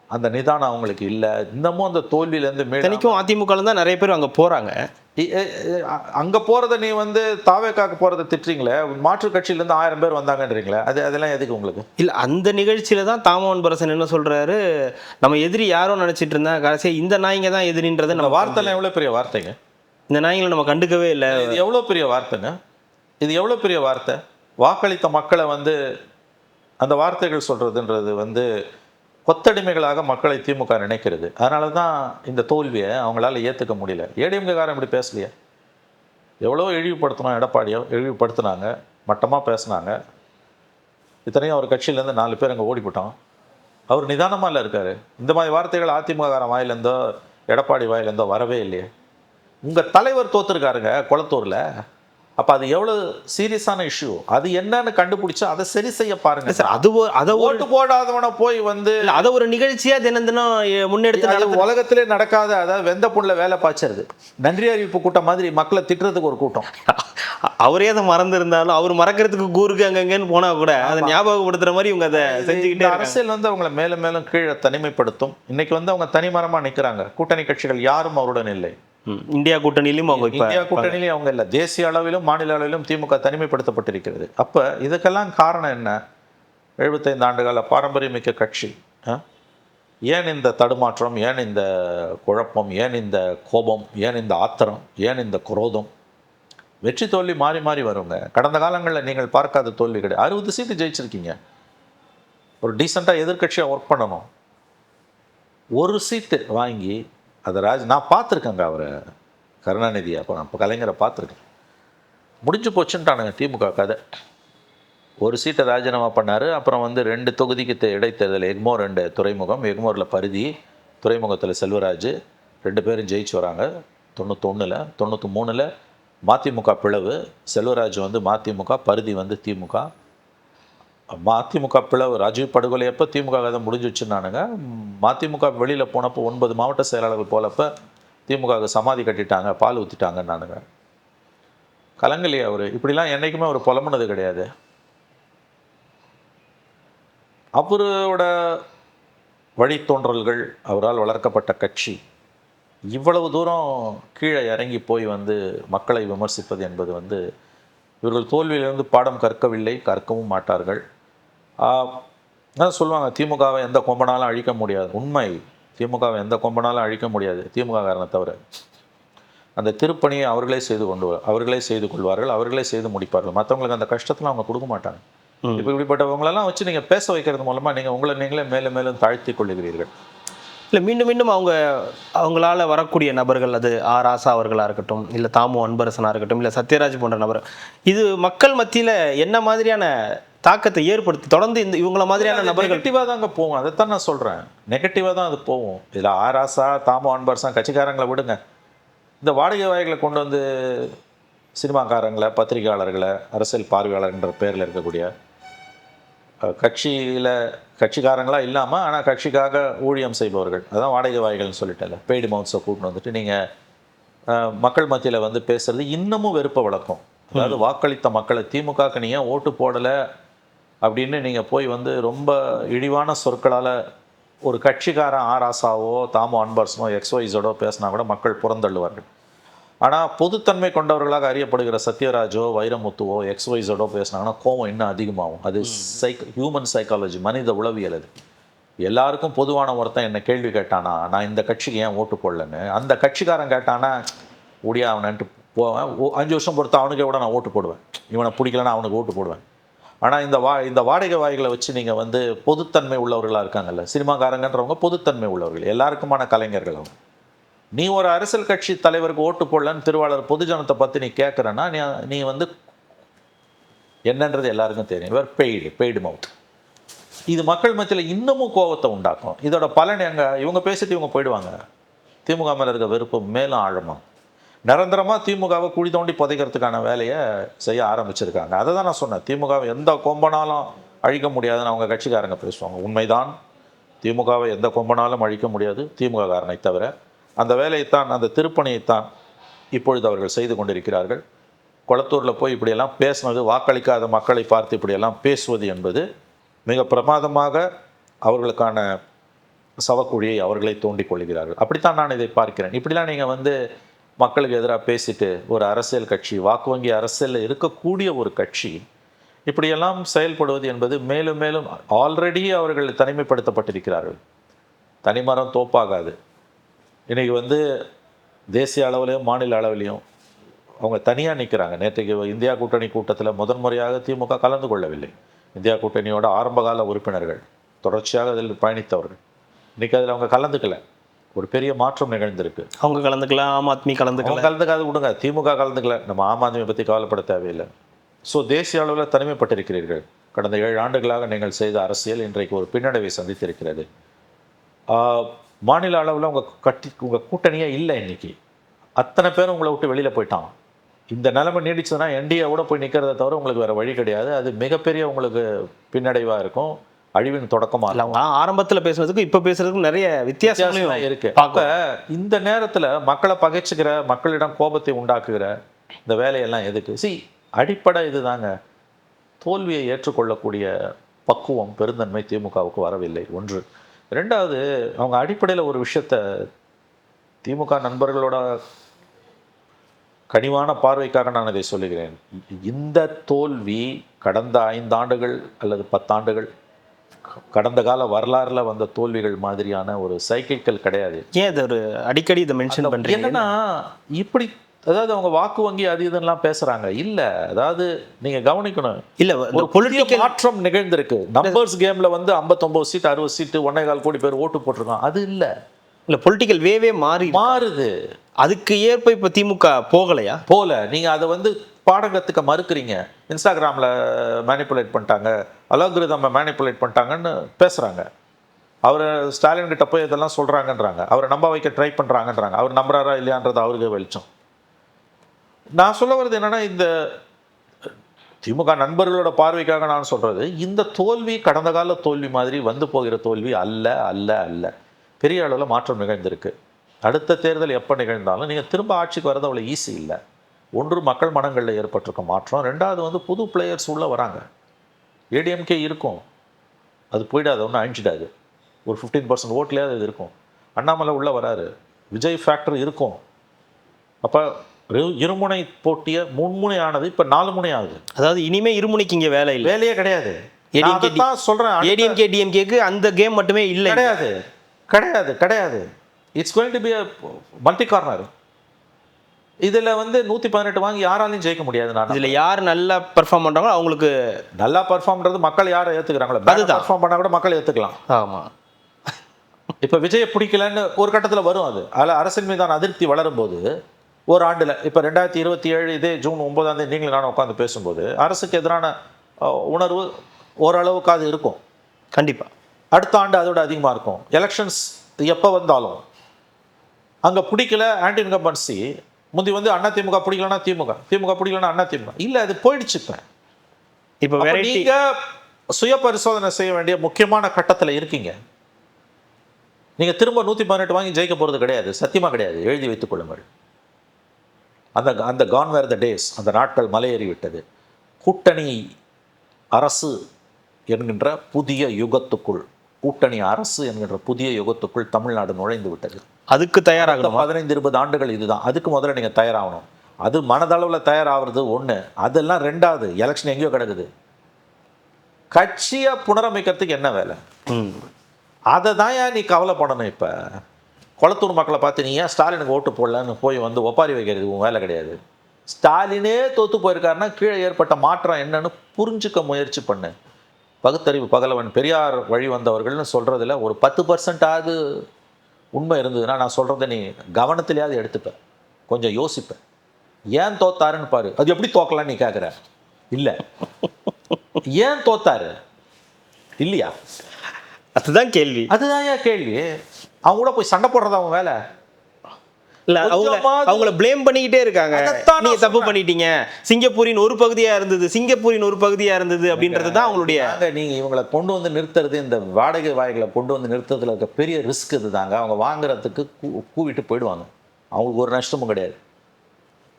அந்த நிதானம் அவங்களுக்கு இல்லை? இன்னமும் அந்த தோல்வியிலேருந்து மேலும் அதிமுகவில் தான் நிறைய பேர் அங்கே போகிறாங்க. அங்கே போகிறத நீ தாவேக்காக்கு போகிறத திட்டுறீங்களே, மாற்றுக் கட்சியிலேருந்து 1000 பேர் வந்தாங்கன்றீங்களே, அதெல்லாம் எதுக்கு உங்களுக்கு? இல்லை, அந்த நிகழ்ச்சியில் தான் தாமோன் பரசன் என்ன சொல்கிறாரு, நம்ம எதிரி யாரோ நினச்சிட்டு இருந்தேன், கடைசியாக இந்த நாய்ங்க தான் எதிரின்றது. நம்ம வார்த்தைலாம் எவ்வளோ பெரிய வார்த்தைங்க. இந்த நாய்களை நம்ம கண்டுக்கவே இல்லை. இது எவ்வளோ பெரிய வார்த்தைங்க. இது எவ்வளோ பெரிய வார்த்தை. வாக்களித்த மக்களை அந்த வார்த்தைகள் சொல்கிறதுன்றது கொத்தடிமைகளாக மக்களை திமுக நினைக்கிறது. அதனால தான் இந்த தோல்வியை அவங்களால ஏற்றுக்க முடியல. ஏடிஎம்கேக்காரன் இப்படி பேசலையே. எவ்வளோ இழிவுபடுத்தணும், எடப்பாடியோ இழிவுபடுத்தினாங்க, மட்டமாக பேசினாங்க. இத்தனையும் அவர் கட்சியிலேருந்து 4 பேர் அங்கே ஓடிப்பட்டோம். அவர் நிதானமாக இல்லை இருக்கார். இந்த மாதிரி வார்த்தைகள் அதிமுககாரன் வாயிலேருந்தோ எடப்பாடி வாயிலேருந்தோ வரவே இல்லையே. உங்கள் தலைவர் தோற்றுருக்காருங்க குளத்தூரில். அப்போ அது எவ்வளோ சீரியஸான இஷ்யூ, அது என்னன்னு கண்டுபிடிச்சா அதை சரி செய்ய பாருங்க சார். அதை ஓட்டு போடாதவனை போய் அதை ஒரு நிகழ்ச்சியாக தினம் முன்னெடுத்து உலகத்திலே நடக்காத, அதாவது வெந்த புண்ணில் வேலை பாய்ச்சறது, நன்றி அறிவிப்பு கூட்டம் மாதிரி மக்களை திட்டுறதுக்கு ஒரு கூட்டம். அவரே அதை மறந்துருந்தாலும் அவர் மறக்கிறதுக்கு கூருக்கு அங்கங்கன்னு போனால் கூட அதை ஞாபகப்படுத்துகிற மாதிரி இவங்க அதை செஞ்சுக்கிட்டே. அரசியல் அவங்களை மேலும் மேலும் கீழே தனிமைப்படுத்தும். இன்னைக்கு அவங்க தனிமரமாக நிற்கிறாங்க. கூட்டணி கட்சிகள் யாரும் அவருடன் இல்லை. இந்தியா கூட்டணியிலும் அவங்க இல்லை. தேசிய அளவிலும் மாநில அளவிலும் திமுக தனிமைப்படுத்தப்பட்டிருக்கிறது. அப்போ இதுக்கெல்லாம் காரணம் என்ன? 75 ஆண்டுகால பாரம்பரியமிக்க கட்சி. ஏன் இந்த தடுமாற்றம், ஏன் இந்த குழப்பம், ஏன் இந்த கோபம், ஏன் இந்த ஆத்திரம், ஏன் இந்த குரோதம்? வெற்றி தோல்வி மாறி மாறி வருங்க. கடந்த காலங்களில் நீங்கள் பார்க்காத தோல்வி கிடையாது. 60 சீட்டு ஜெயிச்சிருக்கீங்க. ஒரு டீசெண்டாக எதிர்கட்சியாக ஒர்க் பண்ணணும். ஒரு சீட்டு வாங்கி அதை நான் பார்த்துருக்கேங்க. அவரை கருணாநிதி அப்போ கலைஞரை பார்த்துருக்கேன். முடிஞ்சு போச்சுன்ட்டானுங்க திமுக கதை. ஒரு சீட்டை ராஜினாமா பண்ணார். அப்புறம் 2 தொகுதிக்கு இடைத்தேர்தல். எக்மோர் 2 துறைமுகம், எக்மோரில் பருதி, துறைமுகத்தில் செல்வராஜ், 2 பேரும் ஜெயிச்சு வராங்க. 91ல் 93ல் மதிமுக பிளவு. செல்வராஜ் வந்து மதிமுக, பரிதி வந்து திமுக. மதிமுக பிளவு ராஜீவ் படுகொலை அப்போ திமுக கதை முடிஞ்சிச்சுன்னானுங்க. மதிமுக வெளியில் போனப்போ 9 மாவட்ட செயலாளர்கள் போலப்போ திமுக சமாதி கட்டிட்டாங்க, பால் ஊற்றிட்டாங்கன்னானுங்க. கலங்கலையே அவர். இப்படிலாம் என்றைக்குமே அவர் புலம்புனது கிடையாது. அவரோட வழித்தோன்றல்கள், அவரால் வளர்க்கப்பட்ட கட்சி இவ்வளவு தூரம் கீழே இறங்கி போய் வந்து மக்களை விமர்சிப்பது என்பது வந்து இவர்கள் தோல்வியிலிருந்து பாடம் கற்கவில்லை, கற்கவும் மாட்டார்கள். அதான் சொல்லுவாங்க, திமுகவை எந்த கொம்பனாலும் அழிக்க முடியாது. உண்மை, திமுகவை எந்த கொம்பனாலும் அழிக்க முடியாது திமுக காரணத்தை தவிர. அந்த திருப்பணியை அவர்களே செய்து கொள்வார்கள், அவர்களே செய்து முடிப்பார்கள். மற்றவங்களுக்கு அந்த கஷ்டத்தில் அவங்க கொடுக்க மாட்டாங்க. இப்போ இப்படிப்பட்டவங்களெல்லாம் வச்சு நீங்கள் பேச வைக்கிறது மூலமாக நீங்கள் உங்களை நீங்களே மேலும் மேலும் தாழ்த்தி கொள்ளுகிறீர்கள். இல்லை, மீண்டும் மீண்டும் அவங்களால வரக்கூடிய நபர்கள், அது ராசா அவர்களாக இருக்கட்டும், இல்லை தாமு அன்பரசனாக இருக்கட்டும், இல்லை சத்யராஜ் போன்ற நபர், இது மக்கள் மத்தியில் என்ன மாதிரியான தாக்கத்தை ஏற்படுத்தி தொடர்ந்து இவங்கள மாதிரியான நபர்கள் நெகட்டிவாக தாங்க போகும். அதைத்தான் நான் சொல்கிறேன், நெகட்டிவாக தான் அது போகும். இதில் ராசா, தாமு அன்பரசன் கட்சிக்காரங்களை விடுங்க. இந்த வாடகை வாய்களை கொண்டு வந்து சினிமாக்காரங்களை, பத்திரிகையாளர்களை, அரசியல் பார்வையாளர்ன்ற பேரில் இருக்கக்கூடிய கட்சிக்காரங்களாக இல்லாமல் ஆனால் கட்சிக்காக ஊழியம் செய்பவர்கள், அதான் வாடகை வாய்கள்னு சொல்லிட்டல, பெய்டு மவுத்ஸை கூட்டின்னு வந்துட்டு நீங்கள் மக்கள் மத்தியில் வந்து பேசுகிறது இன்னமும் வெறுப்பை வளர்க்கும். அதாவது வாக்களித்த மக்களை திமுகக்கு நீங்கள் ஓட்டு போடலை அப்படின்னு நீங்கள் போய் வந்து ரொம்ப இழிவான சொற்களால் ஒரு கட்சிக்காரன் ராசாவோ தாமோ அன்பர்ஸனோ XYZோ பேசினா கூட மக்கள் புறந்தள்ளுவார்கள். ஆனால் பொதுத்தன்மை கொண்டவர்களாக அறியப்படுகிற சத்யராஜோ வைரமுத்துவோ XYZோ பேசினாங்கன்னா கோவம் இன்னும் அதிகமாகும். அது ஹியூமன் சைக்காலஜி, மனித உளவியல். அது எல்லாருக்கும் பொதுவான ஒருத்தன் என்ன கேள்வி கேட்டானா, நான் இந்த கட்சிக்கு ஏன் ஓட்டு போடலன்னு, அந்த கட்சிக்காரன் கேட்டானா முடியா அவனன்ட்டு போவேன். 5 வருஷம் பொறுத்து அவனுக்கே கூட நான் ஓட்டு போடுவேன், இவனை பிடிக்கலன்னா அவனுக்கு ஓட்டு போடுவேன். ஆனால் இந்த வாடகை வாய்களை வச்சு நீங்கள் வந்து பொதுத்தன்மை உள்ளவர்களாக இருக்காங்கல்ல, சினிமாக்காரங்கன்றவங்க பொதுத்தன்மை உள்ளவர்கள், எல்லாருக்குமான கலைஞர்கள் அவங்க. நீ ஒரு அரசியல் கட்சி தலைவருக்கு ஓட்டு போடலன்னு திருவாளர் பொதுஜனத்தை பற்றி நீ கேட்குறேன்னா நீ வந்து என்னன்றது எல்லாருக்கும் தெரியும். இவர் பெய்டு மவுத். இது மக்கள் மத்தியில் இன்னமும் கோபத்தை உண்டாக்கும். இதோட பலன் இவங்க பேசிட்டு இவங்க போயிடுவாங்க. திமுக மேலே இருக்க வெறுப்பு மேலும் ஆழமாக நிரந்தரமாக திமுகவை குழி தோண்டி புதைக்கிறதுக்கான வேலையை செய்ய ஆரம்பிச்சிருக்காங்க. அதை தான் நான் சொன்னேன், திமுகவை எந்த கொம்பனாலும் அழிக்க முடியாதுன்னு அவங்க கட்சிக்காரங்க பேசுவாங்க. உண்மைதான், திமுகவை எந்த கொம்பனாலும் அழிக்க முடியாது திமுக காரனை தவிர. அந்த வேலையைத்தான், அந்த திருப்பணியைத்தான் இப்பொழுது அவர்கள் செய்து கொண்டிருக்கிறார்கள். கொளத்தூரில் போய் இப்படியெல்லாம் பேசுனது, வாக்களிக்காத மக்களை பார்த்து இப்படியெல்லாம் பேசுவது என்பது மிக பிரமாதமாக அவர்களுக்கான சவக்குழியை அவர்களை தோண்டிக் கொள்கிறார்கள். அப்படித்தான் நான் இதை பார்க்கிறேன். இப்படிலாம் நீங்கள் வந்து மக்களுக்கு எதிராக பேசிட்டு ஒரு அரசியல் கட்சி, வாக்கு வங்கி அரசியலில் இருக்கக்கூடிய ஒரு கட்சி இப்படியெல்லாம் செயல்படுவது என்பது மேலும் மேலும் ஆல்ரெடி அவர்கள் தனிமைப்படுத்தப்பட்டிருக்கிறார்கள். தனிமரம் தோப்பாகாது. இன்றைக்கி வந்து தேசிய அளவிலையும் மாநில அளவிலையும் அவங்க தனியாக நிற்கிறாங்க. நேற்றைக்கு இந்தியா கூட்டணி கூட்டத்தில் முதன்முறையாக திமுக கலந்து கொள்ளவில்லை. இந்தியா கூட்டணியோட ஆரம்பகால உறுப்பினர்கள், தொடர்ச்சியாக அதில் பயணித்தவர்கள், இன்றைக்கி அதில் அவங்க கலந்துக்கலை. ஒரு பெரிய மாற்றம் நிகழ்ந்திருக்கு. அவங்க கலந்துக்கலாம், ஆம் ஆத்மி கலந்துக்காது விடுங்க, திமுக கலந்துக்கல, நம்ம ஆம் ஆத்மியை பற்றி கவலைப்பட தேவையில்லை. ஸோ தேசிய அளவில் தனிமைப்பட்டிருக்கிறீர்கள். கடந்த 7 ஆண்டுகளாக நீங்கள் செய்த அரசியல் இன்றைக்கு ஒரு பின்னடைவை சந்தித்திருக்கிறது. மாநில அளவில் உங்கள் கூட்டணியே இல்லை. இன்றைக்கி அத்தனை பேரும் உங்களை விட்டு வெளியில் போயிட்டான். இந்த நிலைமை நீடிச்சதுன்னா என்டிஏவோட போய் நிற்கிறத தவிர உங்களுக்கு வேறு வழி கிடையாது. அது மிகப்பெரிய உங்களுக்கு பின்னடைவாக இருக்கும், அழிவின் தொடக்கமாக இல்லை. அவங்க ஆரம்பத்தில் பேசுறதுக்கும் இப்போ பேசுறதுக்கும் நிறைய வித்தியாசம் இருக்கு. அப்போ இந்த நேரத்தில் மக்களை பகைச்சுக்கிற, மக்களிடம் கோபத்தை உண்டாக்குகிற இந்த வேலையெல்லாம் எதுக்கு? அடிப்படை இதுதாங்க. தோல்வியை ஏற்றுக்கொள்ளக்கூடிய பக்குவம், பெருந்தன்மை திமுகவுக்கு வரவில்லை. 1. 2வது, அவங்க அடிப்படையில் ஒரு விஷயத்த திமுக நண்பர்களோட கனிவான பார்வைக்காக நான் இதை சொல்லுகிறேன். இந்த தோல்வி கடந்த 5 ஆண்டுகள் அல்லது 10 ஆண்டுகள் கடந்த கால வரலாறுல வந்த தோல்விகள் மாதிரியான ஒரு சைக்கிள்கள் கிடையாது. ஏன் அது ஒரு அடிக்கடி இதை மென்ஷன் பண்றீங்க? என்னன்னா இப்படி, அதாவது அவங்க வாக்கு வங்கி அது இதெல்லாம் பேசுறாங்க இல்ல. அதாவது நீங்க கவனிக்கணும், இல்ல ஒரு பொலிட்டிக்கல் மாற்றம் நிகழ்ந்திருக்கு. நம்பர்ஸ் கேம்ல வந்து 59 சீட் 60 சீட் 1.25 கோடி பேர் ஓட்டு போட்டிருக்கான். அது இல்ல பொலிட்டிக்கல் வேவே மாறுது. அதுக்கு ஏற்ப இப்ப திமுக போகலையா? போல. நீங்க அதை வந்து பாடம் கற்றுக்க மறுக்கிறீங்க. இன்ஸ்டாகிராமில் மேனிப்புலேட் பண்ணிட்டாங்க, அலோகிரிதம் மேனிப்புலேட் பண்ணிட்டாங்கன்னு பேசுகிறாங்க. அவர் ஸ்டாலின் கிட்ட போய் இதெல்லாம் சொல்கிறாங்கன்றாங்க, அவரை நம்ப வைக்க ட்ரை பண்ணுறாங்கன்றாங்க. அவர் நம்புறாரா இல்லையான்றது அவருக்கு வெளிச்சம். நான் சொல்ல வர்றது என்னென்னா, இந்த திமுக நண்பர்களோட பார்வைக்காக நான் சொல்கிறது, இந்த தோல்வி கடந்த கால தோல்வி மாதிரி வந்து போகிற தோல்வி அல்ல அல்ல அல்ல. பெரிய அளவில் மாற்றம் நிகழ்ந்திருக்கு. அடுத்த தேர்தல் எப்போ நிகழ்ந்தாலும் நீங்கள் திரும்ப ஆட்சிக்கு வர்றது அவ்வளோ ஈஸி இல்லை. ஒன்று, மக்கள் மனங்களில் ஏற்பட்டிருக்க மாற்றம். ரெண்டாவது வந்து புது பிளேயர்ஸ் உள்ளே வராங்க. ஏடிஎம்கே இருக்கும், அது போயிடாது, ஒன்றும் அழிஞ்சிடாது. ஒரு 15% ஓட்லேயாவது அது இருக்கும். அண்ணாமலை உள்ளே வராரு, விஜய் ஃபேக்டர் இருக்கும். அப்போ இருமுனை போட்டிய மும்முனை ஆனது இப்போ 4 முனை ஆகுது. அதாவது இனிமே இருமுனைக்கு இங்கே வேலை இல்லை, வேலையே கிடையாது. சொல்கிறேன், ஏடிஎம்கே டிஎம்கேக்கு அந்த கேம் மட்டுமே இல்லை. கிடையாது கிடையாது கிடையாது. It's going to be a multi corner. இதில் வந்து 118 வாங்கி யாராலையும் ஜெயிக்க முடியாது. நான் இதில் யார் நல்லா பெர்ஃபார்ம் பண்ணுறாங்களோ அவங்களுக்கு நல்லா பெர்ஃபார்ம்ன்றது மக்கள் யாரை ஏற்றுக்கிறாங்களோ அதுதான். பெர்ஃபார்ம் பண்ணால் கூட மக்கள் ஏற்றுக்கலாம். ஆமாம். இப்போ விஜயை பிடிக்கலன்னு ஒரு கட்டத்தில் வரும். அதில் அரசின் மீதான அதிருப்தி வளரும் போது ஒரு ஆண்டில் இப்போ 2027 இதே ஜூன் 9 நீங்களும் நானும் உட்காந்து பேசும்போது அரசுக்கு எதிரான உணர்வு ஓரளவுக்கு அது இருக்கும். கண்டிப்பாக அடுத்த ஆண்டு அதோட அதிகமாக இருக்கும். எலெக்ஷன்ஸ் எப்போ வந்தாலும் அங்கே பிடிக்கல ஆன்டி இன்கம்பன்சி. முந்தி வந்து அதிமுக பிடிக்கலன்னா திமுக, திமுக பிடிக்கலன்னா அதிமுக இல்லை, அது போயிடுச்சு. இப்போ நீங்கள் சுய பரிசோதனை செய்ய வேண்டிய முக்கியமான கட்டத்தில் இருக்கீங்க. நீங்கள் திரும்ப 118 வாங்கி ஜெயிக்க போகிறது கிடையாது, சத்தியமாக கிடையாது. எழுதி வைத்துக் கொள்ளுங்கள். அந்த கான் வேர் த டேஸ், அந்த நாட்கள் மலையேறி விட்டது. கூட்டணி அரசு என்கின்ற புதிய யுகத்துக்குள், கூட்டணி அரசு என்கின்ற புதிய யுகத்துக்குள் தமிழ்நாடு நுழைந்து விட்டது. அதுக்கு தயாராகணும். 15-20 ஆண்டுகள் இதுதான். அதுக்கு முதல்ல நீங்கள் தயாராகணும். அது மனதளவில் தயாராகிறது ஒன்று, அதெல்லாம் ரெண்டாவது. எலெக்ஷன் எங்கேயோ கிடக்குது. கட்சியை புனரமைக்கிறதுக்கு என்ன வேலை? அதை தான் ஏன் நீ கவலைப்படணும்? இப்போ கொளத்தூர் மக்களை பார்த்து நீ ஏன் ஸ்டாலினுக்கு ஓட்டு போடலன்னு போய் வந்து ஒப்பாரி வைக்கிறது உன் வேலை கிடையாது. ஸ்டாலினே தோற்று போயிருக்காருன்னா கீழே ஏற்பட்ட மாற்றம் என்னன்னு புரிஞ்சுக்க முயற்சி பண்ணு. பகுத்தறிவு பகலவன் பெரியார் வழி வந்தவர்கள்னு சொல்கிறதுல ஒரு 10% உண்மை இருந்ததுன்னா நான் சொல்கிறத நீ கவனத்திலேயாவது எடுத்துப்பேன், கொஞ்சம் யோசிப்பேன். ஏன் தோத்தாருன்னு பாரு. அது எப்படி தோக்கலான்னு நீ கேட்குற? இல்லை, ஏன் தோத்தாரு இல்லையா? அதுதான் கேள்வி. அதுதான் ஏன் கேள்வி. அவங்க கூட போய் சண்டை போடுறது அவன் வேலை இல்லை. அவங்கள பிளேம் பண்ணிக்கிட்டே இருக்காங்க. நீங்க தப்பு பண்ணிட்டீங்க, சிங்கப்பூரின் ஒரு பகுதியா இருந்தது அப்படின்றது தான் அவங்களுடைய. நீங்க இவங்களை கொண்டு வந்து நிறுத்துறது, இந்த வாடகை வாய்களை கொண்டு வந்து நிறுத்துறதுல இருக்க பெரிய ரிஸ்க் இதுதாங்க. அவங்க வாங்குறதுக்கு கூவிட்டு போயிடுவாங்க, அவங்களுக்கு ஒரு நஷ்டமும் கிடையாது.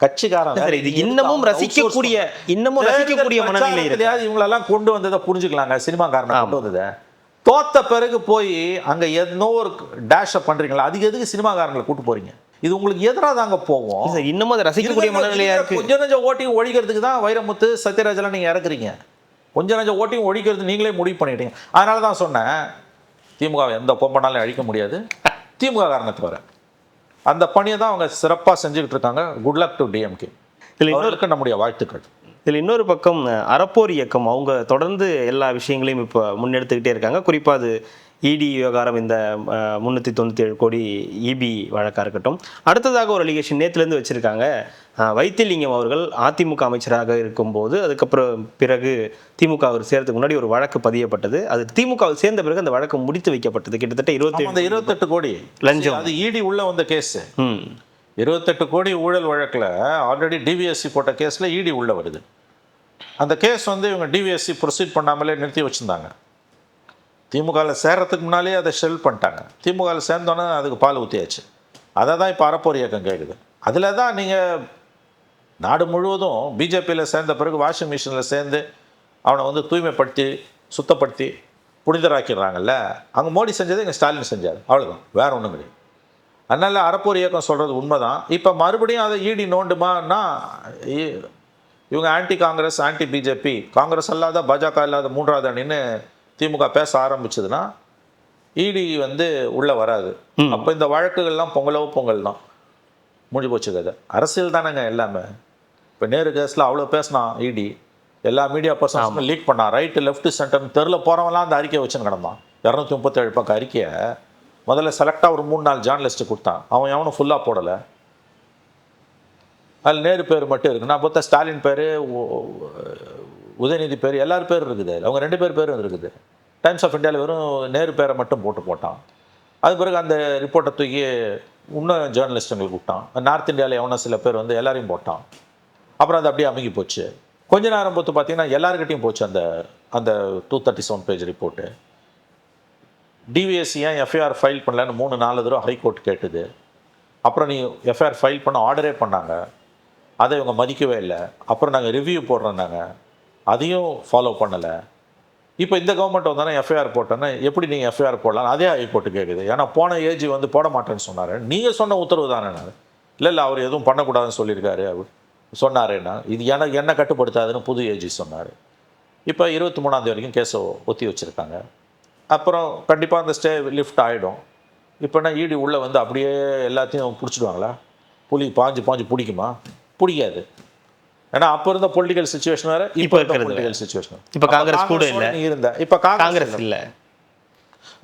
கட்சிக்காரங்க இது இன்னமும் ரசிக்கக்கூடிய மனநிலை இருக்கு. இவங்களெல்லாம் கொண்டு வந்ததை புரிஞ்சுக்கலாங்க. சினிமாக்காரனை கொண்டு வந்ததை தோத்த பிறகு போய் அங்க ஏதோ ஒரு டேஷை பண்றீங்களா, அதுக்கு எதுக்கு சினிமாக்காரங்களை கூட்டு போறீங்க? இது உங்களுக்கு எதிராக தாங்க போவோம். இன்னமும் அதை ரசிக்கக்கூடிய மனநிலையா இருக்கு. கொஞ்சம் நஞ்சம் ஓட்டிங் ஒழிக்கிறதுக்கு தான் வைரமுத்து சத்யராஜெல்லாம் நீங்க இறக்குறீங்க. கொஞ்சம் நஞ்சம் ஓட்டிங் ஒழிக்கிறது நீங்களே முடிவு பண்ணிட்டீங்க. அதனால தான் சொன்னேன், திமுக எந்த கொம்பனாலும் அழிக்க முடியாது திமுக காரணத்தை வர. அந்த பணியை தான் அவங்க சிறப்பாக செஞ்சுக்கிட்டு இருக்காங்க. Good luck to DMK. இவர்களுக்கு நம்முடைய வாழ்த்துக்கள். இதில் இன்னொரு பக்கம் அறப்போர் இயக்கம் அவங்க தொடர்ந்து எல்லா விஷயங்களையும் இப்போ முன்னெடுத்துக்கிட்டே இருக்காங்க. குறிப்பாக அது இடி விவகாரம், இந்த 397 கோடி இபி வழக்காக இருக்கட்டும். அடுத்ததாக ஒரு அலிகேஷன் நேற்றுலேருந்து வச்சுருக்காங்க. வைத்திலிங்கம் அவர்கள் அதிமுக அமைச்சராக இருக்கும்போது, அதுக்கப்புறம் பிறகு திமுக அவர் சேர்றதுக்கு முன்னாடி ஒரு வழக்கு பதியப்பட்டது. அது திமுக சேர்ந்த பிறகு அந்த வழக்கு முடித்து வைக்கப்பட்டது. கிட்டத்தட்ட 28 கோடி லஞ்சம். அது இடி உள்ள வந்த கேஸ். 28 கோடி ஊழல் வழக்கில் ஆல்ரெடி டிவிஎஸ்சி போட்ட கேஸில் இடி உள்ள வருது. அந்த கேஸ் வந்து இவங்க டிவிஎஸ்சி ப்ரொசீட் பண்ணாமலே நிறுத்தி வச்சுருந்தாங்க. திமுகவில் சேர்றதுக்கு முன்னாலே அதை ஷெல் பண்ணிட்டாங்க. திமுகவில் சேர்ந்தோன்னே அதுக்கு பால் ஊற்றியாச்சு. அதை தான் இப்போ அறப்போர் இயக்கம் கேட்குது. அதில் தான் நீங்கள் நாடு முழுவதும் பிஜேபியில் சேர்ந்த பிறகு வாஷிங் மிஷினில் சேர்ந்து அவனை வந்து தூய்மைப்படுத்தி சுத்தப்படுத்தி புனிதராக்கிடுறாங்கல்ல. அங்கே மோடி செஞ்சது இங்கே ஸ்டாலின் செஞ்சார், அவ்வளோதான், வேறு ஒன்றும் கிடையாது. அதனால் அறப்போர் இயக்கம் சொல்கிறது உண்மைதான். இப்போ மறுபடியும் அதை இடி நோண்டுமான்னா இவங்க anti Congress, anti BJP, Congress அல்லாத பாஜக இல்லாத மூன்றாவது அணின்னு திமுக பேச ஆரம்பிச்சதுன்னா இடி வந்து உள்ளே வராது. அப்போ இந்த வழக்குகள்லாம் பொங்கல் தான் முடிஞ்சு போச்சு கதை. அரசியல் தானேங்க எல்லாமே. இப்போ நேரு கேஸில் அவ்வளோ பேசினா இடி, எல்லா மீடியா பர்சன்ஸும் லீக் பண்ணான். ரைட்டு லெஃப்ட்டு சென்டர் தெருவில் போகிறவங்களாம் அந்த அறிக்கையை வச்சுன்னு கிடந்தான். 237 பக்கம் அறிக்கையை முதல்ல செலக்டாக ஒரு 3-4 ஜேர்னலிஸ்ட்டு கொடுத்தான். அவன் எவனும் ஃபுல்லாக போடலை. அதில் நேரு பேர் மட்டும் இருக்குது. நான் பார்த்தா ஸ்டாலின் பேர், உதயநிதி பேர், எல்லாரும் பேரும் இருக்குது. அவங்க 2 பேரும் இருக்குது. டைம்ஸ் ஆஃப் இந்தியாவில் வெறும் நேரு பேரை மட்டும் போட்டான். அது பிறகு அந்த ரிப்போர்ட்டை தூக்கி இன்னும் ஜேர்னலிஸ்ட்டுங்களுக்கு விட்டான். நார்த் இந்தியாவில் எவனோ சில பேர் வந்து எல்லாரையும் போட்டான். அப்புறம் அது அப்படியே அமுகி போச்சு. கொஞ்ச நேரம் பொறுத்து பார்த்தீங்கன்னா எல்லாருக்கிட்டையும் போச்சு அந்த அந்த 237 பேஜ் ரிப்போர்ட்டு. டிவிஎஸ்சி ஏன் எஃப்ஐஆர் ஃபைல் பண்ணலன்னு 3-4 தடவை ஹைகோர்ட் கேட்டுது. அப்புறம் நீ எஃப்ஐஆர் ஃபைல் பண்ண ஆர்டரே பண்ணாங்க, அதை இவங்க மதிக்கவே இல்லை. அப்புறம் நாங்கள் ரிவ்யூ போடுறோன்னாங்க, அதையும் ஃபாலோ பண்ணலை. இப்போ இந்த கவர்மெண்ட் வந்தானே எஃப்ஐஆர் போட்டோன்னா எப்படி நீங்கள் எஃப்ஐஆர் போடலாம் அதே ஹைகோர்ட்டு கேட்குது. ஏன்னா போன ஏஜி வந்து போட மாட்டேன்னு சொன்னார். நீங்கள் சொன்ன உத்தரவு தானே. இல்லை அவர் எதுவும் பண்ணக்கூடாதுன்னு சொல்லியிருக்காரு சொன்னாரேன்னா இது என்ன கட்டுப்படுத்தாதுன்னு புது ஏஜி சொன்னார். இப்போ 23ஆம் தேதி வரைக்கும் கேஸை ஒத்தி வச்சுருக்காங்க. அப்புறம் கண்டிப்பாக அந்த ஸ்டே லிஃப்ட் ஆகிடும். இப்போனா ஈடி உள்ளே வந்து அப்படியே எல்லாத்தையும் பிடிச்சிடுவாங்களா? புலி பாஞ்சு பிடிக்குமா? பிடிக்காது. ஏன்னா அப்போ இருந்த பொலிட்டிக்கல் சுச்சுவேஷன் வேறு, இப்போ இருக்க பொலிட்டிக்கல் சுச்சுவேஷன். இப்போ காங்கிரஸ் கூட இல்லை இருந்த இப்போ காங்கிரஸ் இல்லை.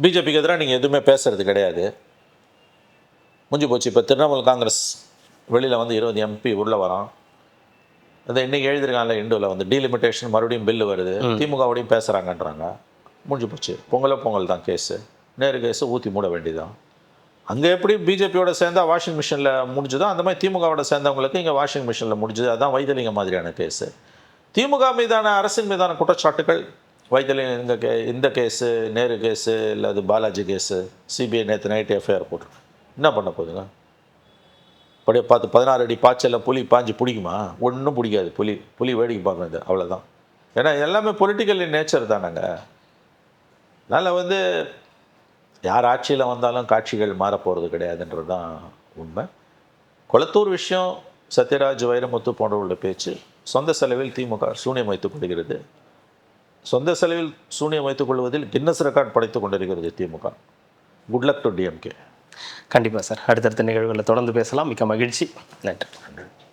பிஜேபிக்கு எதிராக நீங்கள் எதுவுமே பேசுறது கிடையாது, முடிஞ்சு போச்சு. இப்போ திரிணாமுல் காங்கிரஸ் வெளியில் வந்து 20 MP உள்ளே வரான். அதை இன்றைக்கி எழுதிருக்காங்கல்ல இண்டுவில் வந்து டீலிமிட்டேஷன் மறுபடியும் பில்லு வருது, திமுகவோடையும் பேசுகிறாங்கன்றாங்க. முடிஞ்சு போச்சு. பொங்கல் தான் கேஸு. நேரு கேஸு ஊற்றி மூட வேண்டியதான். அங்கே எப்படி பிஜேபியோட சேர்ந்தா வாஷிங் மிஷினில் முடிஞ்சுதோ அந்த மாதிரி திமுகவோட சேர்ந்தவங்களுக்கு இங்கே வாஷிங் மிஷினில் முடிஞ்சுது. அதுதான் வைத்திலிங்கம் மாதிரியான கேஸு. திமுக மீதான அரசின் மீதான குற்றச்சாட்டுகள் வைத்திலிங்கம் இந்த கேஸு, நேரு கேஸு, இல்லை அது பாலாஜி கேஸு, சிபிஐ நேற்று நைட்டு எஃப்ஐஆர் போட்டு என்ன பண்ண போகுதுங்க? அப்படியே பார்த்து 16 அடி பாய்ச்சலில் புலி பாஞ்சு பிடிக்குமா? ஒன்றும் பிடிக்காது. புலி வேடிக்கை பார்க்குறது அவ்வளோதான். ஏன்னா எல்லாமே பொலிட்டிக்கல் நேச்சர் தானேங்க. அதனால் வந்து யார் ஆட்சியில் வந்தாலும் காட்சிகள் மாறப்போகிறது கிடையாதுன்றது தான் உண்மை. கொளத்தூர் விஷயம், சத்யராஜ், வைரமுத்து போன்றவர்களுடைய பேச்சு சொந்த செலவில் திமுக சூனியம் வைத்துக் கொள்கிறது. சொந்த செலவில் சூனியம் வைத்துக் கொள்வதில் கின்னஸ் ரெக்கார்ட் படைத்துக் கொண்டிருக்கிறது DMK. Good luck to DMK. கண்டிப்பாக சார். அடுத்தடுத்த நிகழ்வுகளில் தொடர்ந்து பேசலாம். மிக்க மகிழ்ச்சி. நன்றி.